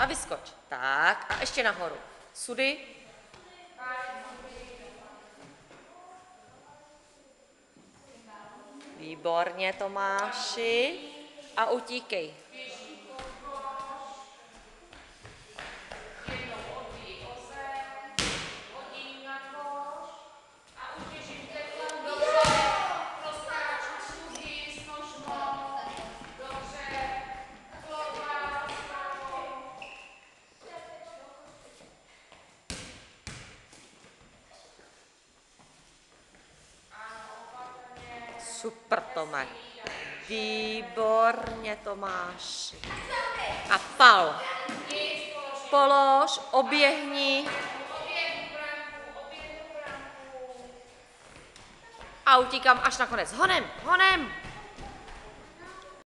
vyskoč. Tak a ještě nahoru. Sudy. Výborně, Tomáši. A utíkej. Super, Tome. Výborně, Tomáši. A pal. Polož, oběhni. A utíkám až nakonec. Honem, honem.